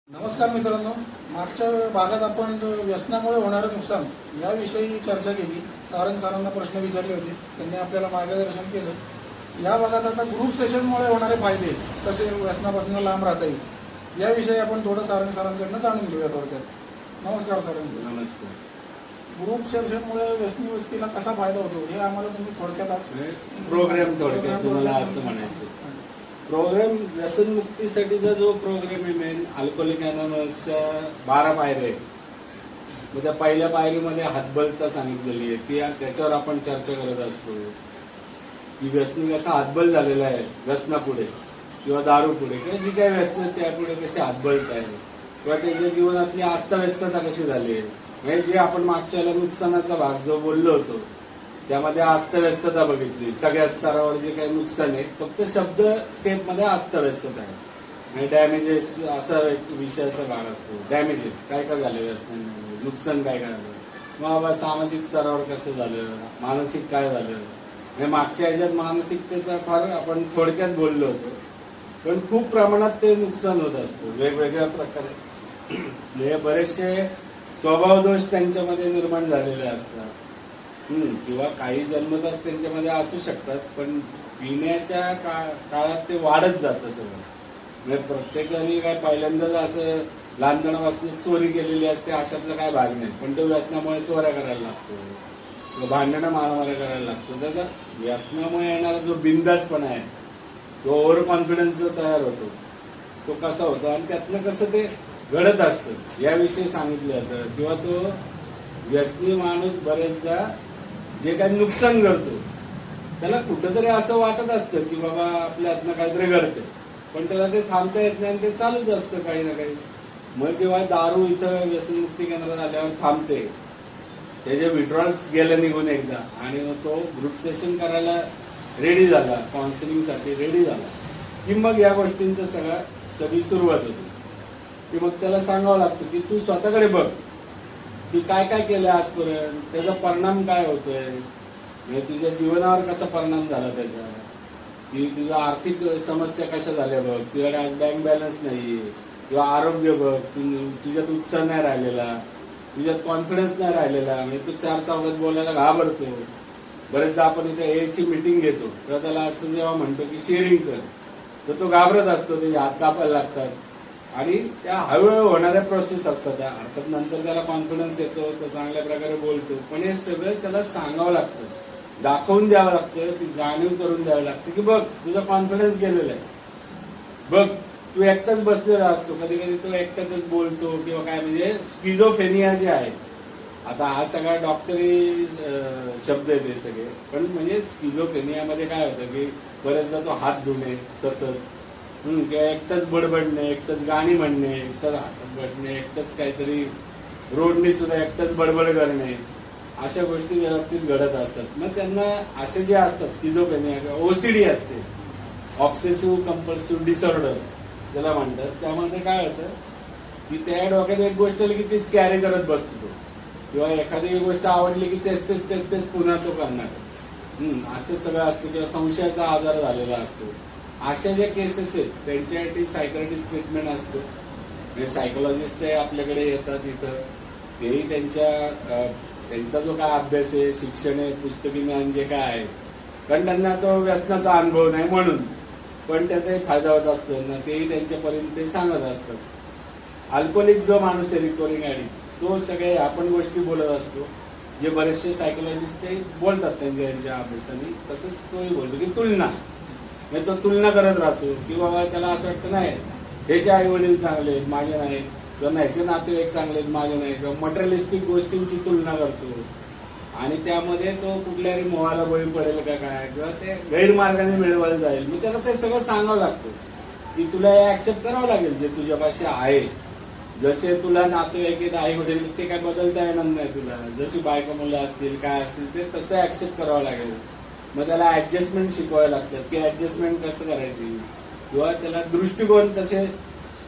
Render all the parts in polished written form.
नमस्कार मित्रांनो, मागच्या भागात आपण व्यसनामुळे होणारं नुकसान याविषयी चर्चा केली. सारंग सरांना प्रश्न विचारले होते, त्यांनी आपल्याला मार्गदर्शन केलं. या भागात आता ग्रुप सेशनमुळे होणारे फायदे, कसे व्यसनापासून लांब राहता येईल याविषयी आपण थोडं सारंग सरांकडनं जाणून घेऊया थोडक्यात. नमस्कार सरांग. नमस्कार. ग्रुप सेशनमुळे व्यसनी व्यक्तीला कसा फायदा होतो हे आम्हाला तुम्ही थोडक्यात आज प्रोग्राम थोडक्यात तुम्हाला असं म्हणायचं. प्रोग्राम व्यसनमुक्तीसाठीचा जो प्रोग्राम आहे मेन अल्कोहोलिक अनॉनिमसच्या 12 पायऱ्या आहेत. मग त्या पहिल्या पायरीमध्ये हातबलता सांगितलेली आहे, ती त्याच्यावर आपण चर्चा करत असतो की व्यसनी कसा हातबल झालेला आहे व्यसनापुढे किंवा दारू पुढे किंवा जी काही व्यसन त्यापुढे कशी हातबलता आहे किंवा त्याच्या जीवनातली अस्ताव्यस्तता कशी झाली आहे. म्हणजे जे आपण मागच्या नुकसानाचा भाग जो बोललो होतो त्यामध्ये अस्तव्यस्तता बघितली. सगळ्या स्तरावर जे काही नुकसान आहे फक्त शब्द स्टेपमध्ये अस्तव्यस्तता आहे. आणि डॅमेजेस असा एक विषयाचा भाग असतो. डॅमेजेस काय काय झाले व्यसनामुळे, नुकसान काय काय झालं, मग बाबा सामाजिक स्तरावर कसं झालं, मानसिक काय झालं. म्हणजे मागच्या ह्याच्यात मानसिकतेचा फार आपण थोडक्यात बोललो होतो, पण खूप प्रमाणात ते नुकसान होत असतं वेगवेगळ्या प्रकारे. म्हणजे बरेचसे स्वभावदोष त्यांच्यामध्ये निर्माण झालेले असतात किंवा काही जन्मताच त्यांच्यामध्ये असू शकतात, पण पिण्याच्या काळात ते वाढत जातं सगळं. म्हणजे प्रत्येकाने काय पहिल्यांदाच असं लहानपणापासून चोरी केलेली असते अशातला काय भाग नाही, पण तो व्यसनामुळे चोऱ्या करायला लागतो, भांडणं मारामाऱ्या करायला लागतो. त्याचा व्यसनामुळे येणारा जो बिंदासपणा आहे, तो ओव्हर कॉन्फिडन्स जो तयार होतो तो कसा होतो आणि त्यातनं कसं ते घडत असतं याविषयी सांगितलं जातं. किंवा तो व्यसनी माणूस बरेचदा जे काही नुकसान करतो त्याला कुठंतरी असं वाटत असतं की बाबा आपल्या हातनं काहीतरी घडतं, पण त्याला ते थांबता येत नाही आणि ते चालूच असतं काही ना काही. मग जेव्हा दारू इथं व्यसनमुक्ती केंद्रात आल्यावर थांबते, त्याचे विड्रॉल्स गेलं निघून एकदा आणि मग तो ग्रुप सेशन करायला रेडी झाला, काउन्सिलिंगसाठी रेडी झाला की मग या गोष्टींचं सगळी सुरुवात होती. की मग त्याला सांगावं लागतं की तू स्वतःकडे बघ की काय काय केलं आजपर्यंत, त्याचा परिणाम काय होतोय, म्हणजे तुझ्या जीवनावर कसा परिणाम झाला त्याचा, की तुझ्या आर्थिक समस्या कशा झाल्या बघ, तुझ्याकडे आज बँक बॅलन्स नाही किंवा आरोग्य बघ, तुझ्यात उत्साह नाही राहिलेला, तुझ्यात कॉन्फिडन्स नाही राहिलेला, म्हणजे तू 4 चौघात बोलायला घाबरतो. बरेचदा आपण इथे एची मीटिंग घेतो तर त्याला असं जेव्हा म्हणतो की शेअरिंग कर तर तो घाबरत असतो, त्याचे हात कापायला लागतात. आणि त्या हळूहळू होणाऱ्या प्रोसेस असतात. अर्थात नंतर त्याला कॉन्फिडन्स येतो, तो चांगल्या प्रकारे बोलतो, पण हे सगळं त्याला सांगावं लागतं, दाखवून द्यावं लागतं, ती जाणीव करून द्यावी लागते की बघ तुझा कॉन्फिडन्स गेलेला आहे, बघ तू एकटाच बसलेला असतो, कधी कधी तो एकटाच बोलतो किंवा काय. म्हणजे स्किझोफ्रेनिया जे आहे, आता हा सगळा डॉक्टरी शब्द आहे ते सगळे, पण म्हणजे स्किझोफ्रेनियामध्ये काय होतं की बरेचदा तो हात धुणे सतत किंवा एकटंच बडबडणे, एकटंच गाणी म्हणणे, एकटंच हसत बसणे, एकटंच काहीतरी रोडनी सुद्धा एकटंच बडबड करणे, अशा गोष्टी त्या बाबतीत घडत असतात. मग त्यांना असे जे असतात स्किझोफ्रेनिया किंवा ओसीडी असते, ऑब्सेसिव्ह कंपल्सिव्ह डिसऑर्डर ज्याला म्हणतात, त्यामध्ये काय होतं की त्या डोक्यात एक गोष्ट आली की तीच कॅरी करत बसतो तो, किंवा एखादी गोष्ट आवडली की तेच पुन्हा तो करणार, असं सगळं असतं. किंवा संशयाचा आजार झालेला असतो. अशा ज्या केसेस आहेत त्यांच्यासाठी सायकॉलॉजिस्ट ट्रीटमेंट असतं. म्हणजे सायकोलॉजिस्ट आपल्याकडे येतात इथं, तेही त्यांचा जो काय अभ्यास आहे, शिक्षण आहे, पुस्तकी ज्ञान जे काय आहे, कारण त्यांना तो व्यसनाचा अनुभव नाही म्हणून, पण त्याचाही फायदा होत असतो ना, तेही त्यांच्यापर्यंत ते सांगत असतात. अल्कोहोलिक जो माणूस आहे रिकव्हरिंग ॲडिक्ट, तो सगळे आपण गोष्टी बोलत असतो जे बरेचसे सायकोलॉजिस्ट बोलतात त्यांच्या अभ्यासाने. तसंच तोही बोलतो की तुलना, म्हणजे तो तुलना करत राहतो की बाबा त्याला असं वाटतं नाही ह्याचे आई वडील चांगले आहेत माझे नाहीत, किंवा ह्याचे नातेवाईक चांगले आहेत माझे नाही, किंवा मटेरियलिस्टिक गोष्टींची तुलना करतो आणि त्यामध्ये तो कुठल्याही मोहाला बळी पडेल का काय, किंवा ते गैरमार्गाने मिळवायला जाईल. मग त्याला ते सगळं सांगावं लागतं की तुला हे ऍक्सेप्ट करावं लागेल जे तुझ्यापाशी आहे. जसे तुला नातेवाईक आहेत, आई वडील, ते काय बदलता येणार नाही तुला, जशी बायका मुलं असतील काय असतील ते तसं ऍक्सेप्ट करावं लागेल. मग त्याला ऍडजस्टमेंट शिकवायला लागतात की ऍडजस्टमेंट कसं करायची, किंवा त्याला दृष्टिकोन तसे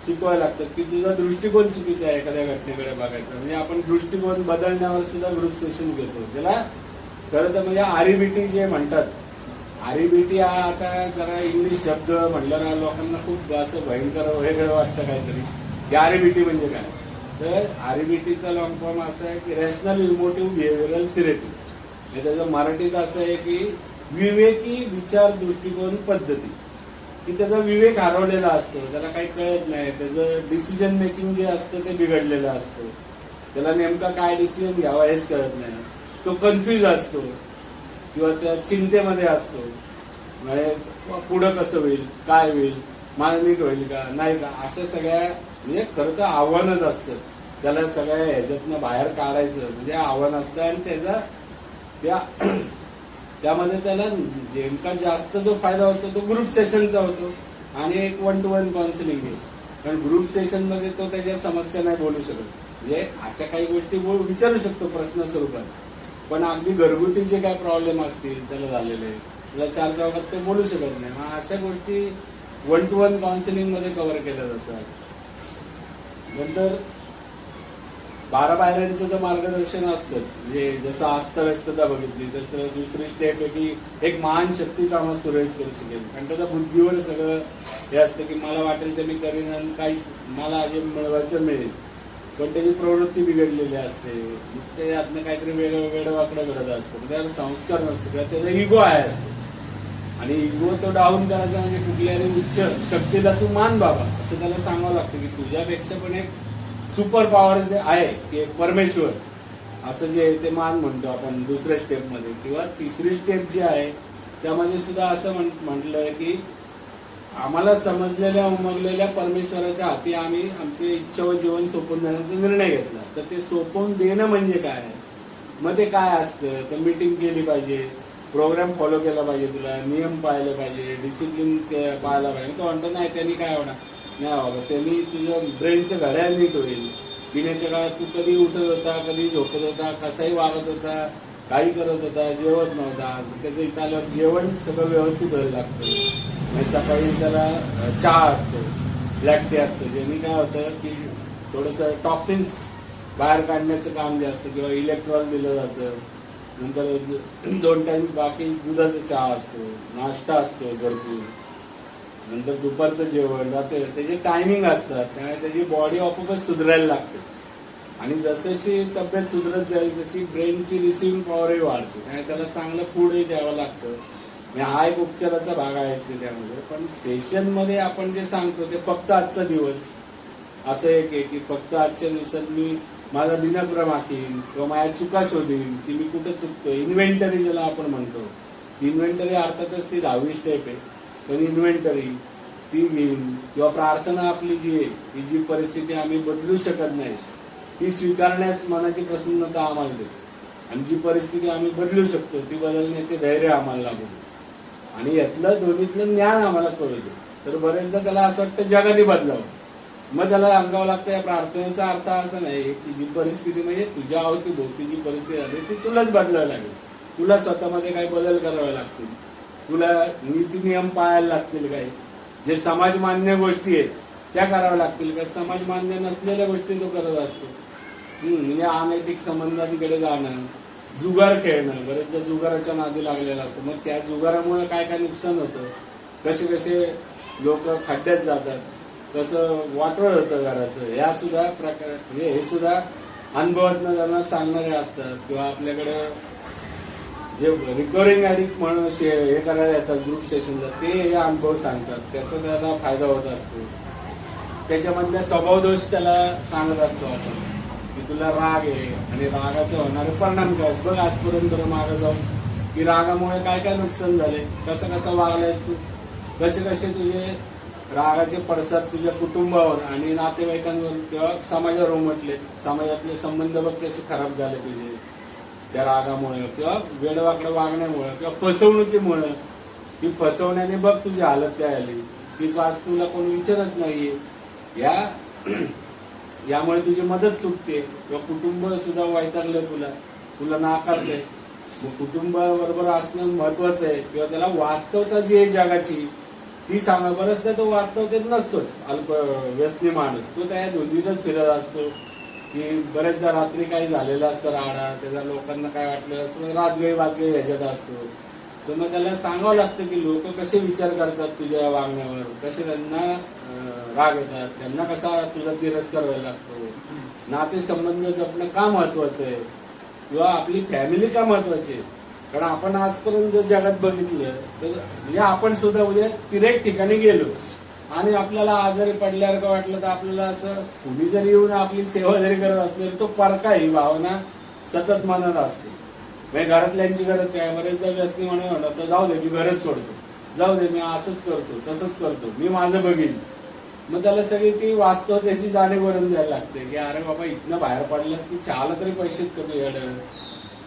शिकवायला लागतात की तुझा दृष्टिकोन चुकीचा आहे एखाद्या घटनेकडे बघायचा. म्हणजे आपण दृष्टिकोन बदलण्यावर सुद्धा ग्रुप सेशन घेतो. त्याला खरं तर म्हणजे आरईबीटी जे म्हणतात, आरईबीटी हा आता जरा इंग्लिश शब्द म्हटलं ना लोकांना खूप असं भयंकर वेगळं वाटतं काहीतरी, की आरबीटी म्हणजे काय. तर आरबीटीचा लॉंग फॉर्म असा आहे की रॅशनल इमोटिव्ह बिहेवियरल थेरपी. म्हणजे त्याचं मराठीत असं आहे की विवेकी विचार दृष्टिकोन पद्धती. की त्याचा विवेक हरवलेला असतो, त्याला काही कळत नाही, त्याचं डिसिजन मेकिंग जे असतं ते बिघडलेलं असतं, त्याला नेमका काय डिसिजन घ्यावा हेच कळत नाही, तो कन्फ्यूज असतो किंवा त्या चिंतेमध्ये असतो. म्हणजे पुढं कसं होईल, काय होईल, मला नीट होईल का नाही का, अशा सगळ्या म्हणजे खरं तर आव्हानच असतं. त्याला सगळ्या ह्याच्यातनं बाहेर काढायचं म्हणजे आव्हान असतं. आणि त्याचा त्यामध्ये त्याला नेमका जास्त जो फायदा होतो तो ग्रुप सेशनचा होतो आणि एक 1-to-1 काउन्सिलिंग आहे. कारण ग्रुप सेशनमध्ये तो त्याच्या समस्या नाही बोलू शकत. म्हणजे अशा काही गोष्टी विचारू शकतो प्रश्न स्वरूपात, पण अगदी घरगुती जे काही प्रॉब्लेम असतील त्याला झालेले त्याला 4 चौकात तो बोलू शकत नाही. मग अशा गोष्टी 1-to-1 काउन्सिलिंग मध्ये कव्हर केल्या जातात. नंतर 12 पायऱ्यांचं तर मार्गदर्शन असतंच. म्हणजे जसं अस्तव्यस्तता बघितली तसं दुसरी स्टेप आहे की एक महान शक्तीचा आम्हाला सुरळीत करू शकेल. कारण त्याच्या बुद्धीवर सगळं हे असतं की मला वाटेल ते मी करीन आणि काहीच मला जे मिळवायचं मिळेल, पण त्याची प्रवृत्ती बिघडलेली असते. ते यातनं काहीतरी वेडवाकडं घडत असतं, त्याला संस्कार नसतो किंवा त्याचा इगो आहे असतो. आणि इगो तो डाऊन करायचा म्हणजे कुठल्याही उच्च शक्तीला तू मान बाबा असं त्याला सांगावं लागतं की तुझ्यापेक्षा पण एक सुपर पॉवर जे आहे की परमेश्वर असं जे आहे ते मान म्हणतो आपण दुसऱ्या स्टेपमध्ये. किंवा तिसरी स्टेप जी आहे त्यामध्ये सुद्धा असं म्हटलंय की आम्हाला समजलेल्या उमगलेल्या परमेश्वराच्या हाती आम्ही आमचे इच्छा व जीवन सोपवून देण्याचा निर्णय घेतला. तर ते सोपवून देणं म्हणजे काय, मग ते काय असतं, तर मीटिंग केली पाहिजे, प्रोग्राम फॉलो केला पाहिजे, तुला नियम पाळले पाहिजे, डिसिप्लिन पाळला पाहिजे. तो म्हणतो नाही त्यांनी काय होणार, नाही बाबा त्यांनी तुझं ब्रेनचं घड्याळ नीट होईल. पिण्याच्या काळात तू कधी उठत होता, कधी झोपत होता, कसाही वागत होता, काही करत होता, जेवत नव्हता, त्याचं इथं आल्यावर जेवण सगळं व्यवस्थित व्हायला लागतं. सकाळी त्याला चहा असतो, ब्लॅक टी असतो, ज्याने काय होतं की थोडंसं टॉक्सिन्स बाहेर काढण्याचं काम जे असतं किंवा इलेक्ट्रॉल दिलं जातं. नंतर 2 टाइम बाकी दुधाचा चहा असतो, नाश्ता असतो भरपूर, नंतर दुपारचं जेवण, रात्री त्याचे टायमिंग असतात. त्यामुळे त्याची बॉडी आपोआपच सुधारायला लागते. आणि जशी तब्येत सुधरत जाईल तशी ब्रेनची रिसिव्हिंग पॉवरही वाढते. त्यामुळे त्याला चांगलं फूडही द्यावं लागतं. हा एक उपचाराचा भाग आहे त्यामध्ये. पण सेशनमध्ये आपण जे सांगतो ते फक्त आजचा दिवस असं एक आहे की फक्त आजच्या दिवसात मी माझा दिनक्रम आखीन किंवा माझ्या चुका शोधीन की मी कुठे चुकतो. इन्व्हेंटरी ज्याला आपण म्हणतो, इन्व्हेंटरी अर्थातच ती 10वी स्टेप आहे, पण इन्व्हेंटरी ती घेईन. किंवा प्रार्थना आपली जी आहे ही जी परिस्थिती आम्ही बदलू शकत नाही ती स्वीकारण्यास मनाची प्रसन्नता आम्हाला देते. आणि जी परिस्थिती आम्ही बदलू शकतो ती बदलण्याचे धैर्य आम्हाला लागू. आणि यातलं दोन्हीतलं ज्ञान आम्हाला कळू दे. तर बरेचदा त्याला असं वाटतं जगाने बदलावं, मग त्याला अंगावं लागतं. या प्रार्थनेचा अर्थ असा नाही की जी परिस्थिती म्हणजे तुझ्या अवतीभोवती जी परिस्थिती आली ती तुलाच बदलावी लागेल, तुला स्वतःमध्ये काही बदल करावे लागतील, तुला नीती नियम पाळायला लागतील, काही जे समाजमान्य गोष्टी आहेत त्या कराव्या लागतील. का समाजमान्य नसलेल्या गोष्टी तो करत असतो. म्हणजे अनैतिक संबंधांकडे जाणं, जुगार खेळणं, बरेचदा जुगाराच्या नादी लागलेला असतो. मग त्या जुगारामुळे काय काय नुकसान होतं, कसे कसे लोक खड्ड्यात जातात, कसं वाटोळ होतं घराचं, या सुद्धा प्रकार म्हणजे हे सुद्धा अनुभवातनं त्यांना सांगणारे असतात. किंवा आपल्याकडे जे रिकव्हरिंग ॲडिक्ट म्हणून हे करायला येतात ग्रुप सेशनला, ते हे अनुभव सांगतात, त्याचा त्याला फायदा होत असतो. त्याच्यामधल्या स्वभावदोष त्याला सांगत असतो आपण की तुला राग आहे आणि रागाचे होणारे परिणाम काय बघ आजपर्यंत मागं जाऊन, की रागामुळे काय काय नुकसान झाले, कसं कसं वागलायस तू, कसे कसे तुझे रागाचे पडसाद तुझ्या कुटुंबावर आणि नातेवाईकांवर किंवा समाजावर उमटले, समाजातले संबंध बघ कसे खराब झाले तुझे त्या रागामुळे किंवा वेडवाकडं वागण्यामुळे किंवा फसवणुकीमुळे. ती फसवण्याने बघ तुझी हालत काय आली, ती आज तुला कोणी विचारत नाहीये, यामुळे तुझी मदत तुटते किंवा कुटुंब सुद्धा वैतागलं, तुला नाकारते. मग कुटुंबाबरोबर असणं महत्वाचं आहे. किंवा त्याला वास्तवता जी आहे जगाची ती सांगा. बरंचदा तो वास्तवतेत नसतोच, व्यसनी माणूस, तो त्या धुंदीतच फिरत असतो. की बरेचदा रात्री काही झालेलं असतं राडा, त्याचा लोकांना काय वाटलं असतं, रातगई वादगई ह्याच्यात असतो. तर मग त्याला सांगावं लागतं की लोक कसे विचार करतात तुझ्या वागण्यावर, कसे त्यांना राग येतात, त्यांना कसा तुझा तिरस्कार व्हायला लागतो, नातेसंबंध जपणं का महत्वाचं आहे किंवा आपली फॅमिली का महत्वाची आहे. कारण आपण आजपर्यंत जर जगात बघितलं तर म्हणजे आपण सुद्धा उद्या तिरेक ठिकाणी गेलो आणि आपल्याला आजारी पडल्यावर का वाटलं तर आपल्याला असं कुणी जरी येऊन आपली सेवा जरी करत असली तर तो परका ही भावना सतत मनात असते. म्हणजे घरातल्यांची गरज काय, बरेचदा व्यसनी म्हणून तर जाऊ दे मी गरज सोडतो, जाऊ दे मी असंच करतो तसंच करतो, मी माझं बघीन. मग त्याला सगळी ती वास्तवतेची जाणीव करून द्यायला लागते की अरे बाबा इथनं बाहेर पडलास की चहाला तरी पैसे कमी येणं,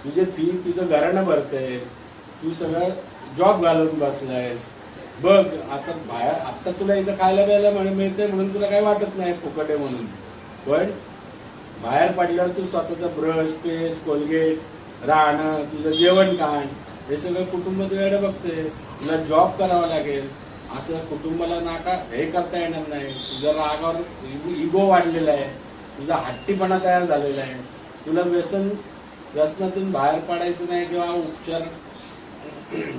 तुझे फी तुझं घरानं भरतंय, तू सगळं जॉब घालून बसलायस, बघ आता बाहेर आता तुला इथं खायला प्यायला मिळतंय म्हणून तुला काही वाटत नाही फुकट आहे म्हणून, पण बाहेर पडल्यावर तू स्वतःचा ब्रश, पेस्ट, कोलगेट, राहणं, तुझं जेवण खाण हे सगळं कुटुंब तुझ्याकडे बघतंय. तुला जॉब करावा लागेल, असं कुटुंबाला नाका हे करता येणार नाही. तुझ्या रागावर इगो वाढलेला आहे, तुझा हट्टीपणा तयार झालेला आहे, तुला व्यसनातून बाहेर पडायचं नाही किंवा उपचार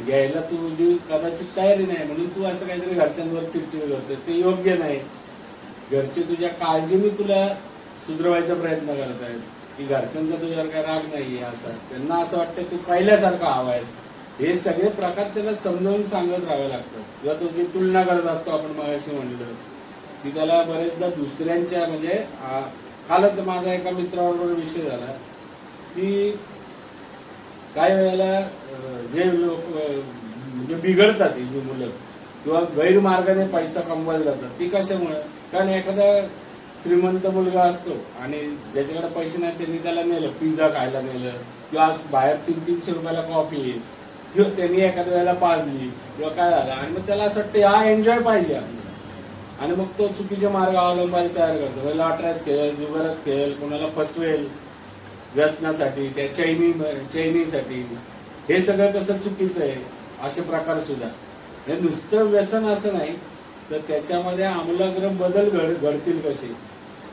घ्यायला तुझी कदाचित तयारी नाही म्हणून तू असं काहीतरी घरच्यांवर चिडचिड करते. ते योग्य नाही. घरचे तुझ्या काळजीने तुला सुधरवायचा प्रयत्न करत आहेत की घरच्यांचा तुझ्यावर काय राग नाहीये, असं त्यांना असं वाटतं तू पहिल्यासारखा हवायस. हे सगळे प्रकार त्याला समजावून सांगत राहावे लागतं. किंवा तुझी तुलना करत असतो आपण मगाशी म्हणलं की त्याला बरेचदा दुसऱ्यांच्या म्हणजे कालच माझा एका मित्राबरोबर विषय झाला की काही वेळेला जे लोक म्हणजे बिघडतात ही जी मुलं किंवा गैरमार्गाने पैसा कमवायला जातात ती कशामुळे, कारण एखादा श्रीमंत मुलगा असतो आणि ज्याच्याकडे पैसे नाही त्यांनी त्याला नेलं पिझ्झा खायला नेलं किंवा बाहेर 300-300 रुपयाला कॉफी किंवा त्यांनी एखाद्या वेळेला पाजली किंवा काय झालं आणि मग त्याला असं वाटतं हा एन्जॉय पाहिजे आपल्याला आणि मग तो चुकीचे मार्ग अवलंबायला तयार करतो. लॉटऱ्याच खेळ, जुगारच खेळ, कोणाला फसवेल व्यसनासाठी, त्या चैनीसाठी. हे सगळं कसं चुकीचं आहे असे प्रकार सुद्धा. हे नुसतं व्यसन असं नाही तर त्याच्यामध्ये आमूलाग्र बदल घडतील कसे.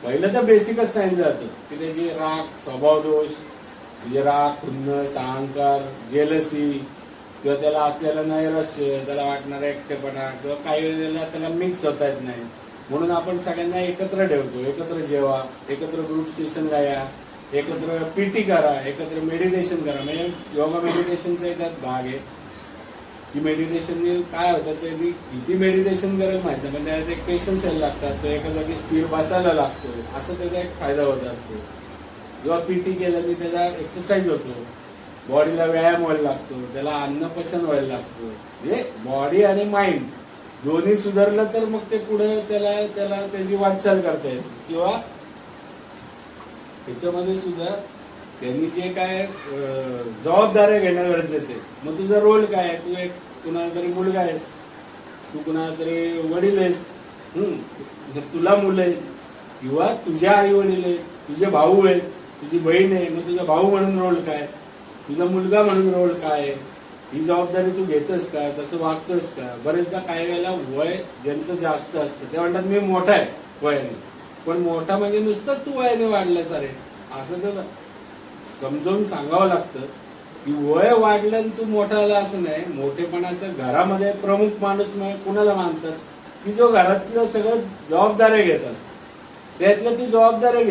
पहिलं तर बेसिकच सांगितलं जातं की त्याची राग, स्वभाव दोष म्हणजे राग, खुन्नस, अहंकार, जेलसी किंवा त्याला असलेला नैराश्य, त्याला वाटणारा एकटेपणा किंवा काही वेळेला त्याला मिक्स होता येत नाही म्हणून आपण सगळ्यांना एकत्र ठेवतो. एकत्र जेवा, एकत्र ग्रुप सेशनला या, एकत्र पीटी करा, एकत्र मेडिटेशन करा. म्हणजे योगा मेडिटेशनचा एक भाग आहे की मेडिटेशनने काय होतं त्यांनी किती मेडिटेशन करेल माहिती म्हणजे त्यात एक पेशन्स यायला लागतात, तो एका जागी स्थिर बसायला लागतो, असं त्याचा एक फायदा होत असतो. जेव्हा पीटी केल्याने त्याचा एक्सरसाइज होतो, बॉडीला व्यायाम व्हायला लागतो, त्याला अन्नपचन व्हायला लागतो. म्हणजे बॉडी आणि माइंड दोन्ही सुधारलं तर मग ते पुढे त्याला त्याची वाटचाल करता येते. किंवा त्याच्यामध्ये सुद्धा त्यांनी जे काय जबाबदाऱ्या घेणं गरजेचं आहे. मग तुझा रोल काय आहे, तू एक कुणाला तरी मुलगा आहेस, तू कुणाला तरी वडील आहेस, तुला मुलं आहेत किंवा तुझ्या आई वडील आहेत, तुझे भाऊ आहेत, तुझी बहीण आहे, मग तुझा भाऊ म्हणून रोल काय, तुझा मुलगा म्हणून रोल काय, ही जबाबदारी तू घेतोस का, तसं वागतोस का. बरेचदा काही वेळेला वय ज्यांचं जास्त असतं ते म्हणतात मी मोठा आहे वयाने, पण मोठा म्हणजे नुसतंच तू वयाने वाढलं सारे असं तर समजावून सांगावं लागतं की वय वाढलं आणि तू मोठा झाला असं नाही. मोठेपणाचं घरामध्ये प्रमुख माणूस कुणाला मानतात की जो घरातलं सगळं जबाबदाऱ्या घेत असतो, त्यातल्या तू जबाबदाऱ्या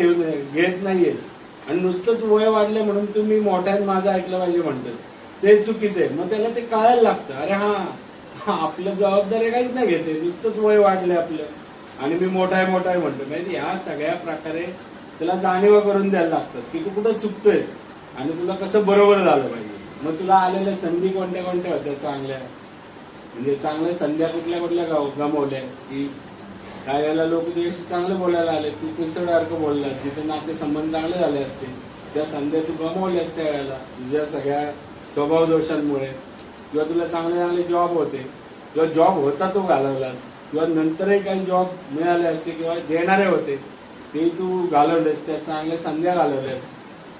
घेत नाहीयेस आणि नुसतंच वय वाढले म्हणून तुम्ही मोठ्याने माझं ऐकलं पाहिजे म्हणतोस, ते चुकीचं आहे. मग त्याला ते कळायला लागतं अरे हा आपलं जबाबदारी काहीच नाही घेते, नुसतंच वय वाढलंय आपलं आणि मी मोठा आहे म्हणतो. म्हणजे या सगळ्या प्रकारे त्याला जाणीव करून द्यायला लागतात की तू कुठं चुकतोयस आणि तुला कसं बरोबर झालं पाहिजे. मग तुला आलेल्या संधी कोणत्या होत्या चांगल्या, म्हणजे चांगल्या संध्या कुठल्या गमावल्या की काही वेळेला लोक तुझ्याशी चांगलं बोलायला आले, तू तिसऱ्यासारखं बोललास, जिथे नाते संबंध चांगले झाले असते त्या संध्या तू गमावल्यास त्या वेळेला तुझ्या सगळ्या स्वभाव दोषांमुळे. किंवा तुला चांगले जॉब होते किंवा जॉब होता तो घालवलास किंवा नंतरही काही जॉब मिळाले असते किंवा देणारे होते ते तू घालवलेस, त्या चांगल्या संध्या घालवल्यास.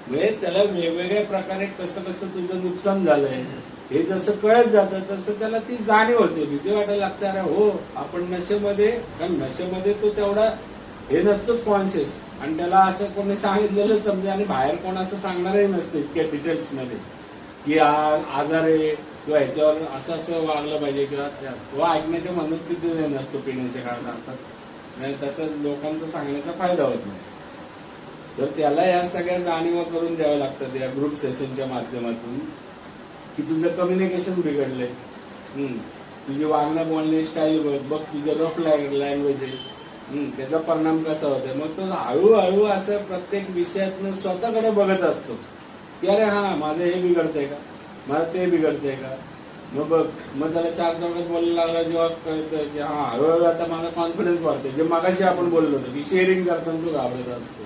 म्हणजे त्याला वेगवेगळ्या प्रकारे कसं तुझं नुकसान झालंय हे जसं कळत जातं तसं त्याला ती जाणीव होते, भीती वाटायला लागते अरे हो आपण नशेमध्ये, कारण नशेमध्ये तो तेवढा हे नसतोच कॉन्शियस आणि त्याला असं कोणी सांगितलेलं समजे आणि बाहेर कोण असं सांगणारही नसतं इतक्या डिटेल्स मध्ये की आजार आहे किंवा ह्याच्यावर असं असं वागलं पाहिजे किंवा तो ऐकण्याच्या मनस्थितीत नसतो पिण्याच्या काळात अर्थात नाही, तसं लोकांचा सांगण्याचा फायदा होत नाही. तर त्याला या सगळ्या जाणीवा करून द्याव्या लागतात या ग्रुप सेशनच्या माध्यमातून की तुझं कम्युनिकेशन बिघडलंय, तुझी वागणं बोलणे स्टाईल बघ, तुझं रफ लँग्वेज आहे, त्याचा परिणाम कसा होतोय. मग तो हळूहळू असं प्रत्येक विषयातनं स्वतःकडे बघत असतो की अरे हा माझं हे बिघडतंय का, मला ते बिघडतंय का. मग बघ, मग त्याला चार चौकात बोलायला लागला जेव्हा कळतं की हा हळूहळू आता माझा कॉन्फिडन्स वाढतोय. जे मागाशी आपण बोललो होतो की शेअरिंग करताना तो घाबरत असतो,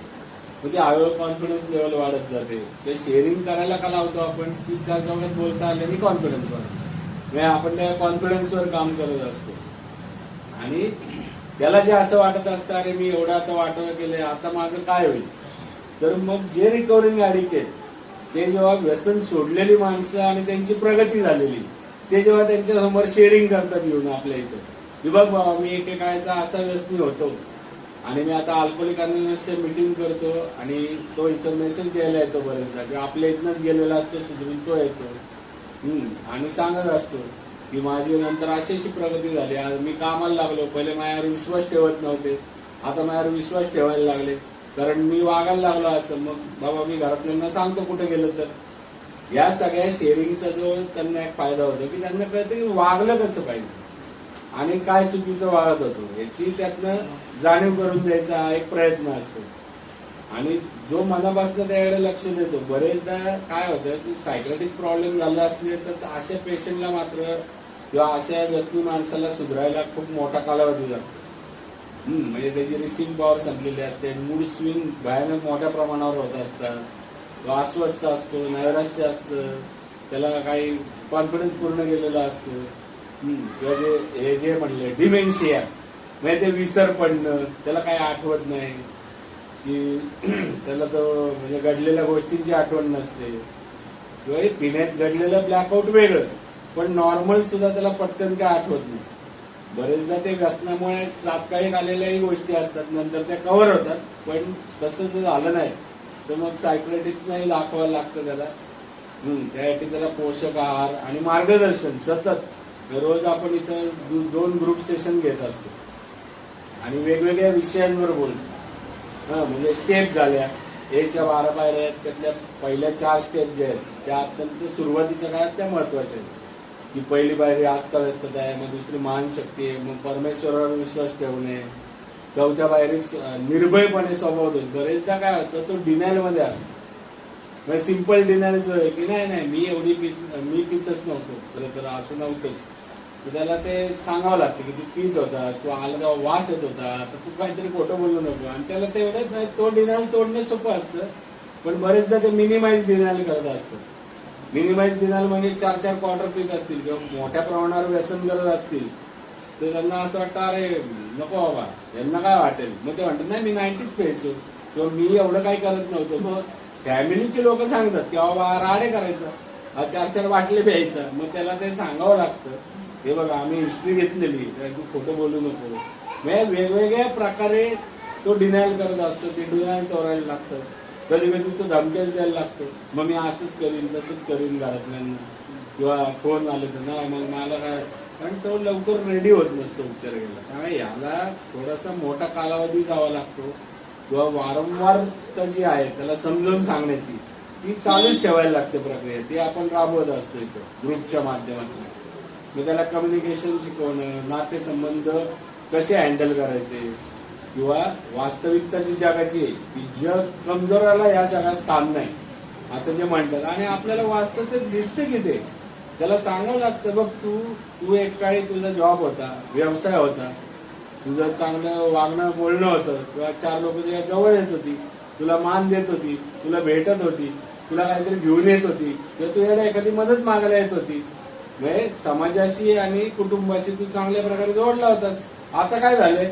मग ते हळूहळू कॉन्फिडन्स लेवल वाढत जाते. ते शेअरिंग करायला का लावतो आपण की चार चौकात बोलता आल्याने कॉन्फिडन्स वाढतो. म्हणजे आपण त्या कॉन्फिडन्सवर काम करत असतो आणि त्याला जे असं वाटत असतं अरे मी एवढं आता वाटवं केलंय, आता माझं काय होईल. तर मग जे रिकव्हरिंग ऍडिक्ट आहेत ते जेव्हा व्यसन सोडलेली माणसं आणि त्यांची प्रगती झालेली ते जेव्हा त्यांच्या समोर शेअरिंग करतात येऊन आपल्या इथं की बघ बाबा मी एकेकाळचा असा व्यसनी होतो आणि मी आता अल्कोहोलिक अनोनिमसची मीटिंग करतो आणि तो इथं मेसेज द्यायला येतो बरेचदा किंवा आपल्या इथनच गेलेला असतो सुधरून तो येतो आणि सांगत असतो की माझी नंतर अशी प्रगती झाली. आज मी कामाला लागलो, पहिले माझ्यावर विश्वास ठेवत नव्हते, आता माझ्यावर विश्वास ठेवायला लागले कारण मी वागायला लागलो असं. मग बाबा मी घरातल्यांना सांगतो कुठे गेलं तर. या सगळ्या शेअरिंगचा जो त्यांना एक फायदा होतो की त्यांना कळतं की वागलं कसं पाहिजे आणि काय चुकीचं वागत होतो याची त्यातनं जाणीव करून द्यायचा एक प्रयत्न असतो. आणि जो मनापासून त्याकडे लक्ष देतो. बरेचदा काय होतं की सायक्रेटिस्ट प्रॉब्लेम झाला असले तर अशा पेशंटला मात्र किंवा अशा व्यसनी माणसाला सुधारायला खूप मोठा कालावधी लागतो. म्हणजे त्याची रिसिव्हिंग पॉवर संपलेली असते, मूड स्विंग भयानक मोठ्या प्रमाणावर होत असतात, तो अस्वस्थ असतो, नैराश्य असतं, त्याला काही कॉन्फिडन्स पूर्ण गेलेला असतो किंवा हे जे म्हणले डिमेन्शिया म्हणजे ते विसर पडणं, त्याला काही आठवत नाही की त्याला तो म्हणजे घडलेल्या गोष्टींची आठवण नसते किंवा पिण्यात घडलेलं ब्लॅकआउट वेगळं पण नॉर्मल सुद्धा त्याला पटकन काय आठवत नाही. बरेचदा ते व्यसनामुळे तात्कालिक आलेल्याही गोष्टी असतात नंतर त्या कव्हर होतात, पण तसं जर झालं नाही तर मग सायक्रेटिस्टलाही दाखवायला लागतं त्याला. त्यासाठी त्याला पोषक आहार आणि मार्गदर्शन सतत रोज आपण इथं 2 ग्रुप सेशन घेत असतो आणि वेगवेगळ्या विषयांवर बोलतो. म्हणजे स्टेप झाल्या याच्या 12 पायऱ्या आहेत, त्यातल्या पहिल्या 4 स्टेप जे आहेत त्या अत्यंत सुरुवातीच्या काळात त्या महत्वाच्या आहेत की पहिली पायरी अस्ताव्यस्तता आहे, मग दुसरी मान शक्ती आहे, मग परमेश्वरावर विश्वास ठेवणे, चौथ्या पायरीत निर्भयपणे स्वभाव दोष. बरेचदा काय होतं तो डिनायल मध्ये असतो. म्हणजे सिंपल डिनायल जो आहे की नाही मी पितच नव्हतो, खरं तर असं नव्हतंच. त्याला ते सांगावं लागतं की तू पित होतास, तू आला तेव्हा वास येत होता, तर तू काहीतरी खोटं बोलू नको. आणि त्याला तेवढं तो डिनायल तोडणे सोपं असतं, पण बरेचदा ते मिनिमाइज डिनायल करत असतं. मिनिमाइज डिनायल म्हणजे 4 क्वार्टर पित असतील किंवा मोठ्या प्रमाणावर व्यसन करत असतील तर त्यांना असं वाटतं अरे नको बाबा यांना काय वाटेल. मग ते म्हणतात नाही मी 90s प्यायचो किंवा मी एवढं काही करत नव्हतो. मग फॅमिलीचे लोक सांगतात की बाबा राडे करायचा, 4 बाटले प्यायचा. मग त्याला ते सांगावं लागतं हे बघा आम्ही हिस्ट्री घेतलेली, तू खोटं बोलू नको. म्हणजे वेगवेगळ्या प्रकारे तो डिनायल करत असतो, ते डिनायल तोडायला लागतं. कधी कधी तो धमक्याच द्यायला लागतो, मग मी असंच करीन तसंच करीन घरातल्यांना किंवा फोन आले तर नाही मग मला काय. कारण तो लवकर रेडी होत नसतो उपचार घ्यायला. त्यामुळे याला थोडासा मोठा कालावधी जावा लागतो किंवा वारंवार जी आहे त्याला समजावून सांगण्याची ती चालूच ठेवायला लागते प्रक्रिया. ती आपण राबवत असतो इथं ग्रुपच्या माध्यमातून. मग त्याला कम्युनिकेशन शिकवणं, नातेसंबंध कसे हँडल करायचे किंवा वास्तविकता जी जगाची आहे की जग कमजोराला या जगात स्थान नाही असं जे म्हणतात आणि आपल्याला वास्तव ते दिसतं की ते त्याला सांगावं लागतं बघ तू एक काळी तुझा जॉब होता, व्यवसाय होता, तुझं चांगलं वागणं बोलणं होतं किंवा 4 लोक तुझ्या जवळ येत होती, तुला मान देत होती, तुला भेटत होती, तुला काहीतरी घेऊन येत होती किंवा तुझ्याला एखादी मदत मागायला येत होती. म्हणजे समाजाशी आणि कुटुंबाशी तू चांगल्या प्रकारे जोडला होतास. आता काय झालंय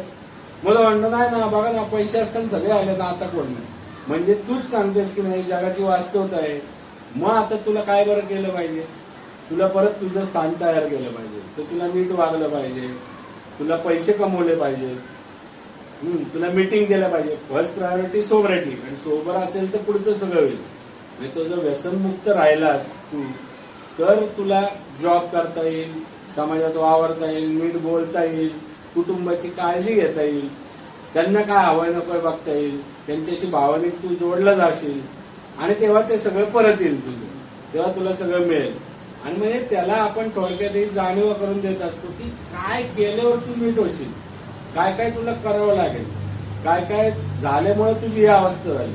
मला म्हणणं नाही ना बघा ना पैसे असताना सगळे आले ना आता कोण नाही. म्हणजे तूच सांगतेस की नाही जगाची वास्तवता आहे. मग आता तुला काय बरं केलं पाहिजे, तुला परत तुझं स्थान तयार केलं पाहिजे, तर तुला नीट वागलं पाहिजे, तुला पैसे कमवले पाहिजे, तुला मीटिंग केलं पाहिजे. फर्स्ट प्रायोरिटी सोबरिटी, आणि सोबर असेल तर पुढचं सगळं होईल. म्हणजे तो जर व्यसनमुक्त राहिलास तू तर तुला जॉब करता येईल, समाजात वावरता येईल, नीट बोलता येईल, कुटुंबाची काळजी घेता येईल, त्यांना काय हवंय नकोय बघता येईल, त्यांच्याशी भावनिक तू जोडला जाशील आणि तेव्हा ते सगळं परत येईल तुझं, तेव्हा तुला सगळं मिळेल. आणि म्हणजे त्याला आपण थोडक्यात एक जाणीव करून देत असतो की काय केल्यावर तू नीट होशील, काय काय तुला करावं लागेल, काय काय झाल्यामुळे तुझी ही अवस्था झाली.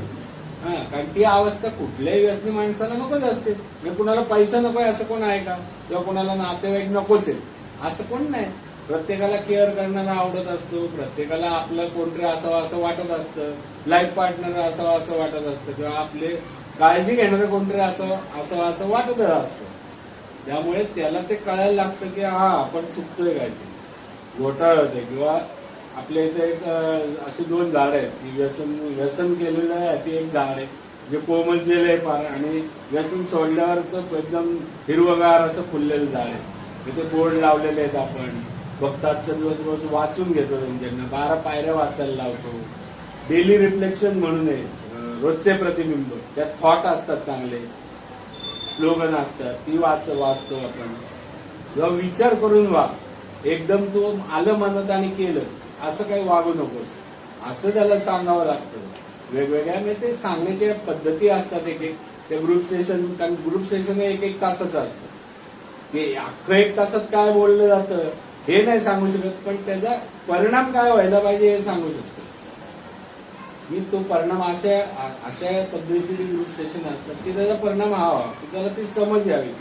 हा, कारण ती अवस्था कुठल्याही व्यसनी माणसाला नकोच असते. म्हणजे कुणाला पैसा नकोय असं कोण आहे का, किंवा कुणाला नातेवाईक नकोच आहे असं कोण नाही. प्रत्येकाला केअर करणारा आवडत असतो, प्रत्येकाला आपलं कोणतरी असावं असं वाटत असतं, लाईफ पार्टनर असावं असं वाटत असतं, किंवा आपले काळजी घेणारं कोणतरी असावं असं वाटत असतं. त्यामुळे त्याला ते कळायला लागतं की हा आपण चुकतोय काय, ते घोटाळा होतोय. किंवा आपल्या इथे एक अशी 2 झाड आहेत की व्यसन केलेलं आहे, ती एक झाड आहे जे कोमजलेलं आहे फार, आणि व्यसन सोडल्यावरच एकदम हिरवगार असं फुललेलं झाड आहे. तिथे बोर्ड लावलेले आहेत, आपण फक्त आजचा दिवस रोज वाचून घेतो, त्यांच्याकडनं 12 पायऱ्या वाचायला लावतो. डेली रिफ्लेक्शन म्हणून आहे, रोजचे प्रतिबिंब, त्यात थॉट असतात, चांगले स्लोगन असतात, ती वाचतो आपण. जेव्हा विचार करून वाग, एकदम तू आलं मनात आणि केलं असं काही वागू नकोस असं त्याला सांगावं लागतं. वेगवेगळ्या म्हणजे ते सांगण्याच्या पद्धती असतात. एक ते ग्रुप सेशन, कारण ग्रुप सेशन 1-1 तासाचं असतं. ते अख्खं 1 तासात काय बोललं जातं हे नाही सांगू शकत, पण त्याचा परिणाम काय व्हायला पाहिजे हे सांगू शकतो. की तो परिणाम अशा पद्धतीची ग्रुप सेशन असतात की त्याचा परिणाम हा व्हावा, की त्याला ती समज यावी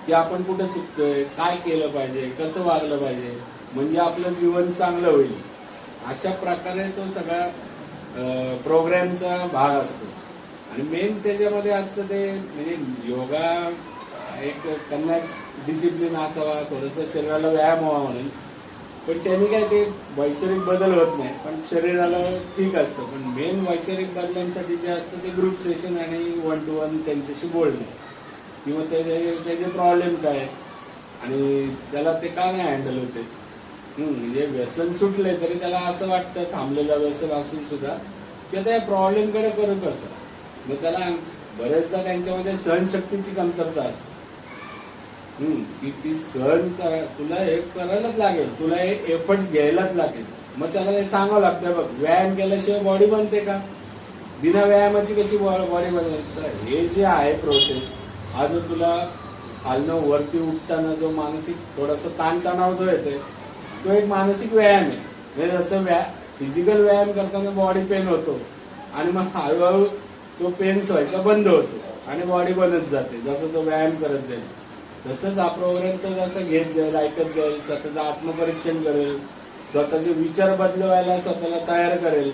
की आपण कुठं चुकतोय, काय केलं पाहिजे, कसं वागलं पाहिजे, म्हणजे आपलं जीवन चांगलं होईल. अशा प्रकारे तो सगळा प्रोग्रामचा भाग असतो. आणि मेन त्याच्यामध्ये असतं ते म्हणजे योगा एक त्यांना डिसिप्लिन असावा, थोडंसं शरीराला व्यायाम व्हावा म्हणून. पण त्यांनी काय ते वैचारिक बदल होत नाही, पण शरीराला ठीक असतं. पण मेन वैचारिक बदलांसाठी जे असतं ते ग्रुप सेशन आणि 1 to 1 त्यांच्याशी बोलणे, किंवा त्याचे प्रॉब्लेम काय आणि त्याला ते का नाही हँडल होते. म्हणजे व्यसन सुटले तरी त्याला असं वाटतं थांबलेलं व्यसन असून सुद्धा की त्या प्रॉब्लेमकडे करू कसं. मग त्याला बरेचदा त्यांच्यामध्ये सहनशक्तीची कमतरता असते. की ती सहन तुला हे करायलाच लागेल, तुला हे एफर्ट्स घ्यायलाच लागेल. मग त्याला हे सांगावं लागतं, बघ व्यायाम केल्याशिवाय बॉडी बनते का, बिना व्यायामाची कशी बॉडी बनेल. तर हे जे आहे प्रोसेस, हा जो तुला खालनं वरती उठताना जो मानसिक थोडासा ताणतणाव जो येते तो एक मानसिक व्यायाम आहे. म्हणजे जसं फिजिकल व्यायाम करताना बॉडी पेन होतो आणि मग हळूहळू तो पेन व्हायचा बंद होतो आणि बॉडी बनत जाते जसं तो व्यायाम करत जाईल. तसंच हा प्रोग्राम तो जसं घेत जाईल, ऐकत जाईल, स्वतःचं आत्मपरीक्षण करेल, स्वतःचे विचार बदलवायला स्वतःला तयार करेल.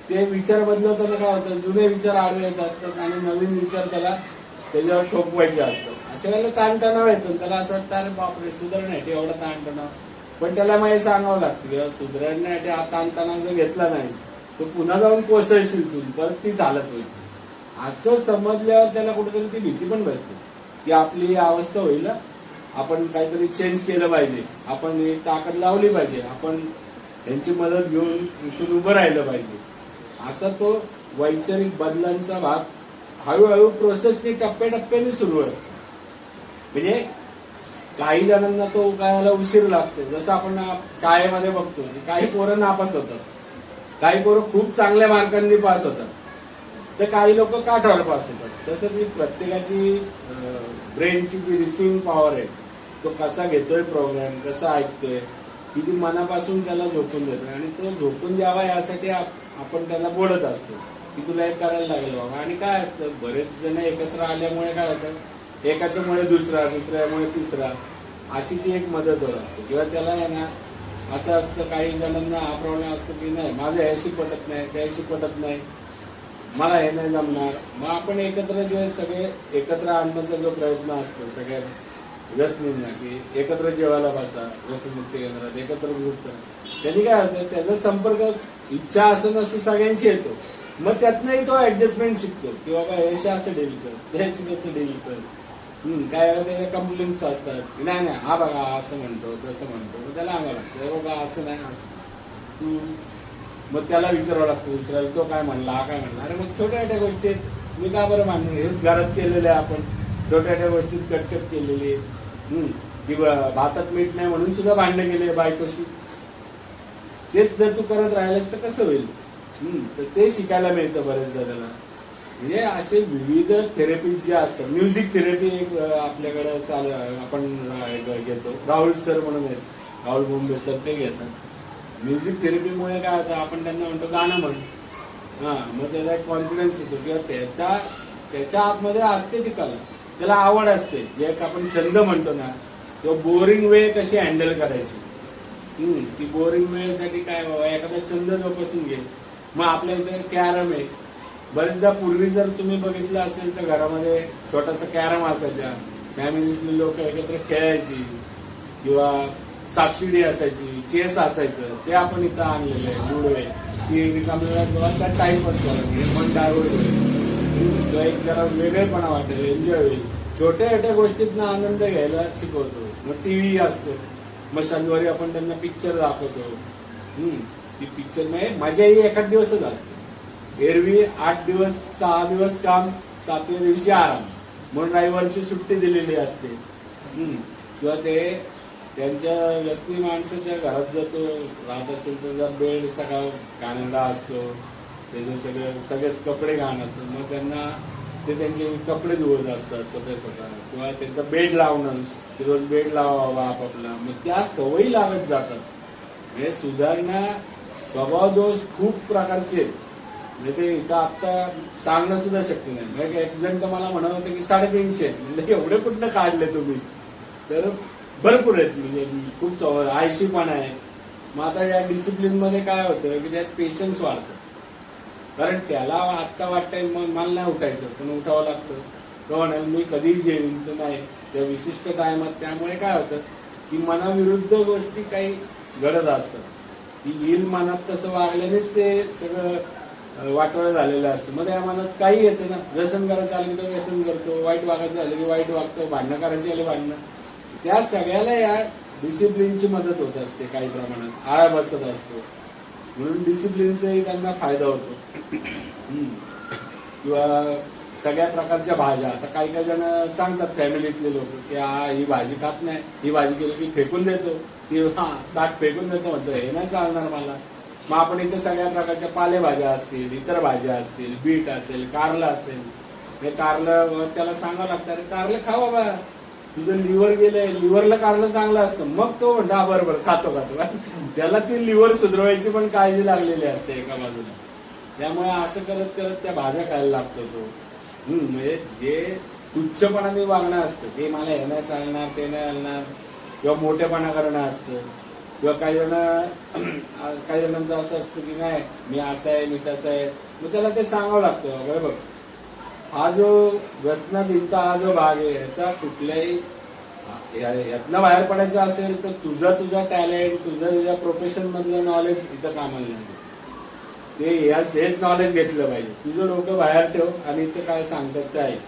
ते विचार बदलवताना काय होतं, जुने विचार आडवे येत असतात आणि नवीन विचार त्याच्यावर ठोकवायचे असतात. अशा वेळेला ताणतणाव येतो, त्याला असं वाटतं अरे बापरे सुधारण्यासाठी एवढा ताणतणाव. पण त्याला मग हे सांगावं लागतं किंवा सुधारण्यासाठी हा ताणतणाव जर घेतला नाहीस तर पुन्हा जाऊन कोसळशील तू, परत ती चालत होईल. असं समजल्यावर त्याला कुठेतरी ती भीती पण बसते की आपली ही अवस्था होईल, आपण काहीतरी चेंज केलं पाहिजे, आपण ही ताकद लावली पाहिजे, आपण यांची मदत घेऊन इथून उभं राहिलं पाहिजे. असा तो वैचारिक बदलांचा भाग हळूहळू प्रोसेसनी टप्प्याटप्प्याने सुरू असतो. म्हणजे काही जणांना तो कळायला उशीर लागतो. जसं आपण शाळेमध्ये बघतो, काही पोरं नापास होतात, काही पोरं खूप चांगल्या मार्कांनी पास होतात, तर काही लोक काठावर पास होतात. तसं ती प्रत्येकाची ब्रेनची जी रिसिव्हिंग पॉवर आहे, तो कसा घेतोय प्रोग्राम, कसा ऐकतोय, किती मनापासून त्याला झोपून देतोय, आणि तो झोपून द्यावा यासाठी आपण त्याला बोलत असतो की तुला हे करायला लागेल बाबा. आणि काय असतं, बरेच जण एकत्र आल्यामुळे काय होतं, एकाच्यामुळे दुसरा, दुसऱ्यामुळे तिसरा, अशी ती एक मदत होत असते. किंवा त्याला आहे ना असं असतं, काही जणांना हा प्रॉब्लेम असतो की नाही माझं ह्याशी पटत नाही, त्याशी पटत नाही, मला हे नाही जमणार. मग आपण एकत्र जे सगळे एकत्र आणण्याचा जो प्रयत्न असतो सगळ्या व्यसनींना की एकत्र जेवायला बसा, व्यसनमुक्ती केंद्रात एकत्र ग्रुप करा, त्यांनी काय होतं, त्याचा संपर्क इच्छा असून नसून सगळ्यांशी येतो. मग त्यातनंही तो ऍडजस्टमेंट शिकतो की बाबा याशी असं डील कर, त्याशी तसं डील कर. काय वेळेला त्याच्या कंप्लेंट्स असतात की नाही नाही हा बघा असं म्हणतो तसं म्हणतो, मग त्याला सांगावं लागतं बाबा असं नाही असं. मग त्याला विचारावं लागतं दुसऱ्याला, तो काय म्हणला, हा काय म्हणला. अरे मग छोट्या छोट्या गोष्टी मी का बरं मानणार, हेच घरात केलेलं आहे आपण, छोट्या छोट्या गोष्टीत कटकट केलेली आहे. किंवा भातात मीठ नाही म्हणून सुद्धा भांडणं केले बायकोशी. तेच जर तू करत राहिलास तर कसं होईल? तर ते शिकायला मिळतं बरेचदा त्याला. म्हणजे असे विविध थेरपीज जे असतात. म्युझिक थेरपी एक आपल्याकडे आपण घेतो. राहुल सर म्हणून आहेत, राहुल बोंबे सर, ते घेतात. म्युझिक थेरपीमुळे काय होतं, आपण त्यांना म्हणतो गाणं म्हण. मग त्याचा एक कॉन्फिडन्स येतो किंवा त्याच्या आतमध्ये असते ती कला, त्याला आवड असते. जे एक आपण छंद म्हणतो ना, किंवा बोरिंग वेळ कशी हँडल करायची. ती बोरिंग वेळेसाठी काय बाबा एखादा छंद जोपासून घे. मग आपल्या इथे कॅरम आहे. बरेचदा पूर्वी जर तुम्ही बघितलं असेल तर घरामध्ये छोटासा कॅरम असायचा, फॅमिलीतली लोक एकत्र खेळायची, किंवा सापशिडी असायची, चेस असायचं, ते आपण इथं आणलेलं आहे. लुडो आहे, ती रिकाम्या टाइमपास करायची, मन डायव्हर्ट होईल किंवा एक जरा वेगळेपणा वाटेल, एन्जॉय होईल. छोट्या छोट्या गोष्टीतनं आनंद घ्यायला शिकवतो. मग टीव्ही असतो, मग शनिवारी आपण त्यांना पिक्चर दाखवतो. ती पिक्चर म्हणजे मजा ही एखाद दिवसच असते. एरवी 8 दिवस 6 दिवस काम, 7व्या दिवशी आराम म्हणून रविवारची सुट्टी दिलेली असते. किंवा ते त्यांच्या व्यसनी माणसाच्या घरात जर तो राहत असेल तर जर बेड सगळा घाणेरडा असतो, त्याचे सगळेच कपडे घाण असतात, मग त्यांना ते त्यांचे कपडे धुवत असतात स्वतः. किंवा त्यांचा बेड लावणं, रोज बेड लावावा आपापला. मग त्या सवयी लागत जातात. म्हणजे सुधारणा, स्वभाव दोष खूप प्रकारचे आहेत. म्हणजे ते इथं आता सांगणं सुद्धा शक्य नाही. म्हणजे एक जण तर मला म्हणत होते की 350, म्हणजे एवढे कुठनं काढले तुम्ही? तर भरपूर आहेत. म्हणजे खूप स्वभाव, आळशीपणा आहे. मग आता या डिसिप्लिन मध्ये काय होतं की त्यात पेशन्स वाढतं. कारण त्याला आत्ता वाटतंय मग मला नाही उठायचं, पण उठावं लागतं. तो म्हणाल मी कधीही जेवीन, तर नाही त्या विशिष्ट टायमात. त्यामुळे काय होतं की मनाविरुद्ध गोष्टी काही घडत असतात. ती येईल मनात तसं वागल्यानेच ते सगळं वाटोळं झालेलं असतं. मग त्या मनात काही येतं ना, व्यसन करायचं आलं की तो व्यसन करतो, वाईट वागायचं झालं की वाईट वागतो, भांडणं करायची आले भांडणं. त्या सगळ्याला या डिसिप्लिनची मदत होत असते काही प्रमाणात, आळा बसत असतो. म्हणून डिसिप्लिनचाही त्यांना फायदा होतो. किंवा सगळ्या प्रकारच्या भाज्या, आता काही काही जण सांगतात फॅमिलीतले लोक की ही भाजी खात नाही, ही भाजी केली की फेकून देतो, ती ताट फेकून देतो, म्हणतो हे नाही चालणार मला. मग आपण इथे सगळ्या प्रकारच्या पालेभाज्या असतील, इतर भाज्या असतील, बीट असेल, कारलं असेल, हे कारलं त्याला सांगावं लागतं अरे कारलं खा बाबा, तुझं लिव्हर गेलंय, लिव्हरला कारलं चांगलं असतं. मग तो म्हणतो बरोबर खातो. त्याला ती लिव्हर सुधारायची पण काळजी लागलेली असते एका बाजूला. त्यामुळे असं करत करत त्या भाज्या खायला लागतो तो. म्हणजे जे तुच्छपणाने वागणं असतं, ते मला हे नाही चालणार, ते नाही चालणार, किंवा मोठेपणा करणं असतं. किंवा काही जणांचं असं असतं की नाही मी असं आहे, मी तसं आहे. मग त्याला ते सांगावं लागतं बघ, हा जो व्यसनाधीनता हा जो भाग आहे, याचा कुठल्याही यातनं बाहेर पडायचं असेल तर तुझा टॅलेंट, तुझ्या प्रोफेशन मधलं नॉलेज इथं कामाला नाही. ते हेच नॉलेज घेतलं पाहिजे. तुझं डोकं बाहेर ठेव आणि इथं काय सांगतात ते ऐक.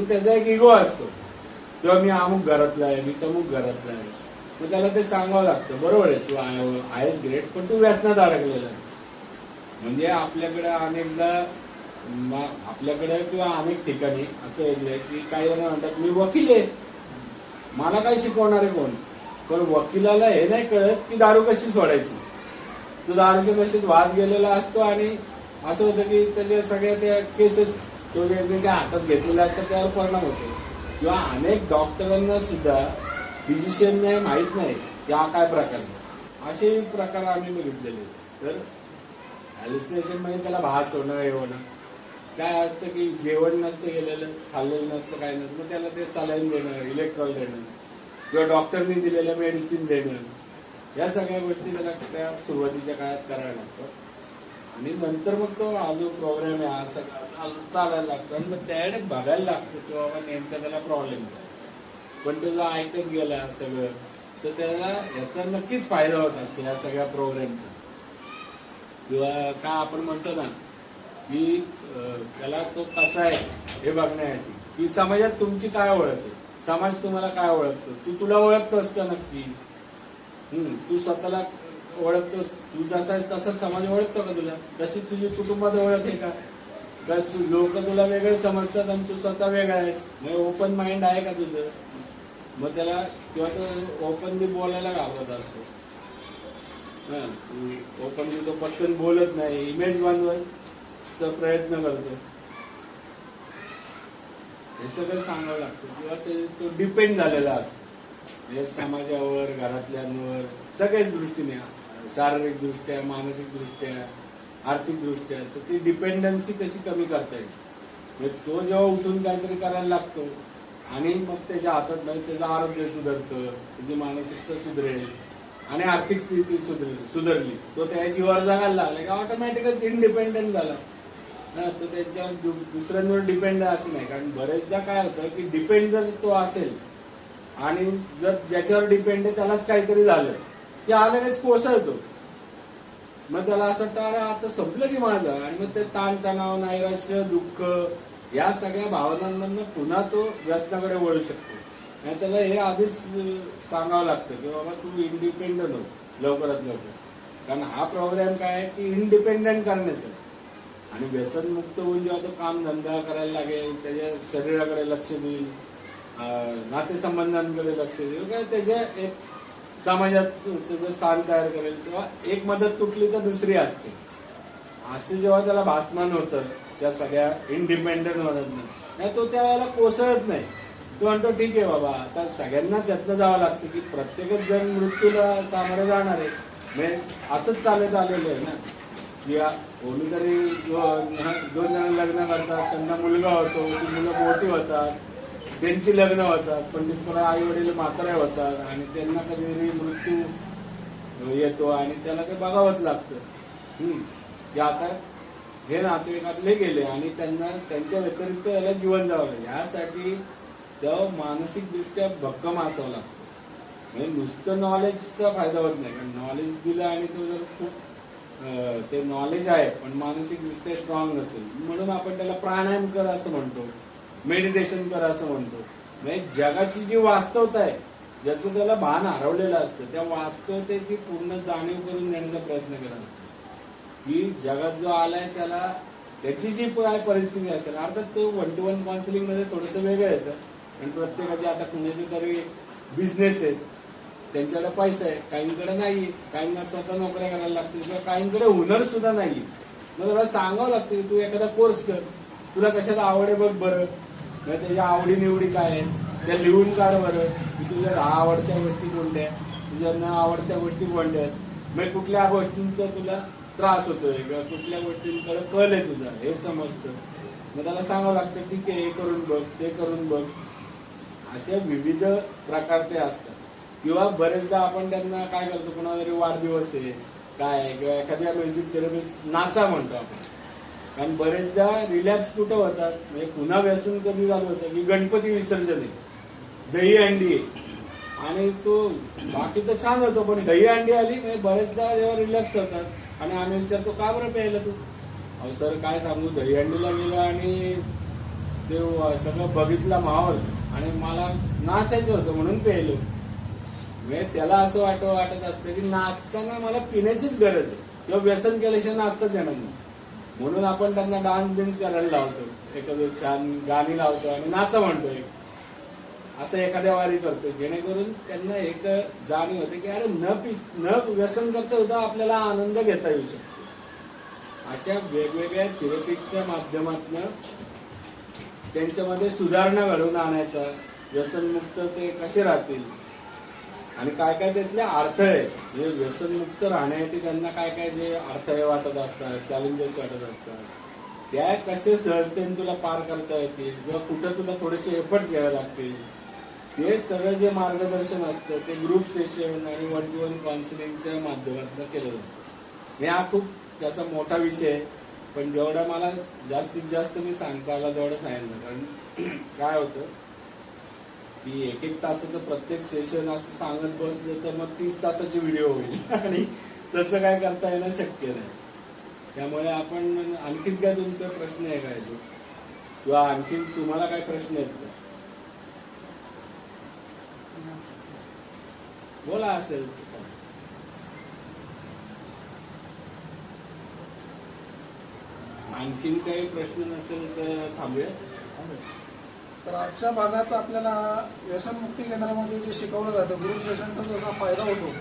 त्याचा एक इगो असतो, किंवा मी अमुक घरातला आहे, मी तमुक घरातला आहे. मग त्याला ते सांगावं लागतं बरोबर आहे, तू आहेस ग्रेट, पण तू व्यसनात अडकलेला आहेस. म्हणजे आपल्याकडे अनेकदा आपल्याकडे किंवा अनेक ठिकाणी असं आहे की काही जण म्हणतात मी वकील आहे, मला काय शिकवणार आहे कोण? पण वकिलाला हे नाही कळत की दारू कशी सोडायची. तो दारूच्या नशेत वाद गेलेला असतो आणि असं होतं की त्याच्या सगळ्या त्या केसेस तो जे हातात घेतलेल्या असतात त्यावर परिणाम होतो. किंवा अनेक डॉक्टरांना सुद्धा फिजिशियनने माहीत नाही की हा काय प्रकार आहे. असे प्रकार आम्ही बघितलेले. तर हॅल्युसिनेशन म्हणजे त्याला भास होणं, हे होणं. काय असतं की जेवण नसतं गेलेलं, खाल्लेलं नसतं, काय नसतं, मग त्याला ते सलाईन देणं, इलेक्ट्रॉल देणं, किंवा डॉक्टरनी दिलेलं मेडिसिन देणं, या सगळ्या गोष्टी त्याला त्या सुरुवातीच्या काळात करायला लागतात. आणि नंतर मग तो जो प्रोग्राम आहे हा सगळा चालायला लागतो आणि मग त्याकडे बघायला लागतो की बाबा नेमका त्याला प्रॉब्लेम काय. पण तो जर ऐकत गेला सगळं तर त्याला याचा नक्कीच फायदा होत असतो या सगळ्या प्रोग्रामचा. किंवा का आपण म्हणतो ना की त्याला तो कसा आहे हे बघण्यासाठी की समाजात तुमची काय ओळख आहे, समाज तुम्हाला काय ओळखतो, तू तुला ओळखतोस का नक्की, तू स्वतःला ओळखतोस, तू जसा आहेस तसा समाज ओळखतो का तुला, तशी तुझी कुटुंबात ओळख आहे का. लोक तुला वेगळं समजतात आणि तू स्वतः वेगळा आहेस. म्हणजे ओपन माइंड आहे का तुझं? मग त्याला किंवा तो ओपनली बोलायला घाबरत असतो. ओपनली तो पटकन बोलत नाही, इमेज बनवायचा प्रयत्न करतो. हे सगळं सांगावं लागतं. किंवा तो डिपेंड झालेला असतो म्हणजे समाजावर, घरातल्यांवर, सगळ्याच दृष्टीने, शारीरिक दृष्ट्या, मानसिक दृष्ट्या, आर्थिक दृष्ट्या. तर ती डिपेंडन्सी कशी कमी करता येईल. म्हणजे तो जेव्हा उठून काहीतरी करायला लागतो आणि मग त्याच्या हातात म्हणजे त्याचं आरोग्य सुधारतं, त्याची मानसिकता सुधरेल आणि आर्थिक स्थिती सुधारली, तो त्या जीवावर जगायला लागला की ऑटोमॅटिकच इंडिपेंडेंट झाला ना. तो त्याच्या दुसऱ्यांवर डिपेंड असं नाही. कारण बरेचदा काय होतं की डिपेंड जर तो असेल आणि जर ज्याच्यावर डिपेंड आहे त्यालाच काहीतरी झालं की लगेच कोसळतो. मग त्याला असं वाटतं अरे आता संपलं की माझं. आणि मग ते ताणतणाव, नैराश्य, दुःख या सगळ्या भावनांमधनं पुन्हा तो व्यसनाकडे वळू शकतो. आणि त्याला हे आधीच सांगावं लागतं की बाबा तू इंडिपेंडंट हो लवकरात लवकर. कारण हा प्रोग्राम काय आहे की इंडिपेंडंट करण्याचा. आणि व्यसनमुक्त होऊन जेव्हा तो काम धंदा करायला लागेल, त्याच्या शरीराकडे लक्ष देईल, नातेसंबंधांकडे लक्ष देईल, काय त्याच्या एक समाजात त्याचं स्थान तयार करेल. किंवा एक मदत तुटली तर दुसरी असते असं जेव्हा त्याला भासमान होतं त्या सगळ्या इंडिपेंडंट होत नाही, तो त्यावेळेला कोसळत नाही. तो म्हणतो ठीक आहे बाबा, आता सगळ्यांनाच यातनं जावं लागतं की प्रत्येकच जण मृत्यूला सामोरे जाणार आहे. म्हणजे असंच चालत आलेलं आहे ना की कोणीतरी दोन जण लग्न करतात, त्यांना मुलगा होतो, ती मुलं मोठी होतात, त्यांची लग्न होतात, पण तिकडे आई वडील म्हातारे होतात आणि त्यांना कधीतरी मृत्यू येतो आणि त्याला ते बघावंच लागतं की आता हे नातेवाईक आपले गेले आणि त्यांना त्यांच्या व्यतिरिक्त याला जीवन जावं लागेल. यासाठी तेव्हा मानसिक दृष्ट्या भक्कम असावं लागतं. म्हणजे नुसतं नॉलेजचा फायदा होत नाही. कारण नॉलेज दिलं आणि तो जर खूप ते नॉलेज आहे पण मानसिक दृष्ट्या स्ट्रॉंग नसेल, म्हणून आपण त्याला प्राणायाम कर असं म्हणतो, मेडिटेशन कर असं म्हणतो. म्हणजे जगाची जी वास्तवता आहे, ज्याचं त्याला भान हरवलेलं असतं, त्या वास्तवतेची पूर्ण जाणीव करून देण्याचा प्रयत्न करा. की जगात जो आलाय त्याला त्याची जी काय परिस्थिती असेल, अर्थात तो 1-to-1 काउन्सिलिंग मध्ये थोडंसं वेगळं येतं. आणि प्रत्येकाचे आता कुणाचे तरी बिझनेस आहेत, त्यांच्याकडे पैसा आहे, काहींकडे नाही, काहींना स्वतः नोकऱ्या करायला लागतील, किंवा काहींकडे हुनर सुद्धा नाही. मग त्याला सांगावं लागतं की तू एखादा कोर्स कर, तुला कशाला आवड आहे बघ बरं, मग त्याच्या आवडीनिवडी काय आहेत त्या लिहून काढ बरं, की तुझ्या आवडत्या गोष्टी कोणत्या, तुझ्या न आवडत्या गोष्टी कोणत्या आहेत, मग कुठल्या गोष्टींचा तुला त्रास होतोय किंवा कुठल्या गोष्टींकडे कल आहे तुझा हे समजतं. मग त्याला सांगावं लागतं ठीक आहे हे करून बघ, ते करून बघ. अशा विविध प्रकार ते असतात. किंवा बरेचदा आपण त्यांना काय करतो, कोणाला तरी वाढदिवस आहे काय, किंवा एखाद्या म्युझिक थेरपीत नाचा म्हणतो आपण. कारण बरेचदा रिलॅप्स कुठं होतात, म्हणजे पुन्हा व्यसन कधी झालं होतं की गणपती विसर्जन आहे, दही अंडी आहे आणि तो बाकी तर छान होतो, पण दही अंडी आली म्हणजे बरेचदा जेव्हा रिलॅक्स होतात आणि आम्ही विचारतो का बरं प्यायला तू. अहो सर काय सांगू, दही अंडीला गेलो आणि ते सगळं बघितला माहोल आणि मला नाचायचं होतं म्हणून प्यायलो. म्हणजे त्याला असं वाटत असतं की नाचताना मला पिण्याचीच गरज आहे, किंवा व्यसन केल्याशिवाय नाचताच येणार नाही. म्हणून आपण त्यांना डान्स बिन्स करायला लावतो, एखादं छान गाणी लावतो आणि नाचा म्हणतोय, असं एखाद्या वारी करतो, जेणेकरून त्यांना एक जाणीव होते की अरे न व्यसन करता सुद्धा आपल्याला आनंद घेता येऊ शकतो. अशा वेगवेगळ्या थेरपीच्या माध्यमातून त्यांच्यामध्ये सुधारणा घडवून आणायचा, व्यसनमुक्त ते कसे राहतील आणि काय काय त्यातले अडथळे, म्हणजे व्यसनमुक्त राहण्यासाठी त्यांना काय काय जे अडथळे वाटत असतात, चॅलेंजेस वाटत असतात, त्या कसे सहजतेने तुला पार करता येतील किंवा कुठं तुला थोडेसे एफर्ट्स घ्यावे लागतील, ते सगळं जे मार्गदर्शन असतं ते ग्रुप सेशन आणि 1-to-1 काउन्सिलिंगच्या माध्यमातून केलं जातं. हा खूप त्याचा मोठा विषय आहे, पण जेवढा मला जास्तीत जास्त मी सांगता आला तेवढं सांगितलं. कारण काय होतं की 1-1 तासाचं प्रत्येक सेशन असं सांगत बसलं तर मग 30 तासाचे व्हिडिओ होईल आणि तसं काय करता येणं शक्य नाही. त्यामुळे आपण आणखीन काय तुमचा प्रश्न आहे काय तो, किंवा आणखीन तुम्हाला काय प्रश्न आहेत का बोला असेल. आणखीन काही प्रश्न नसेल तर थांबूया. तर आजच्या भागात आपल्याला व्यसनमुक्ती केंद्रामध्ये जे शिकवलं जातं ग्रुप सेशनचा जसा फायदा होतो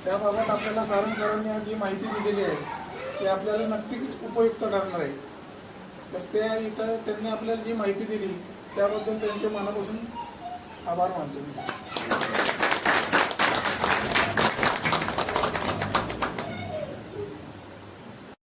त्याबाबत आपल्याला सारंग सरांनी जी माहिती दिलेली आहे ती आपल्याला नक्कीच उपयुक्त ठरणार आहे. तर त्या इथं त्यांनी आपल्याला जी माहिती दिली त्याबद्दल त्यांचे मनापासून आभार मानतो मी.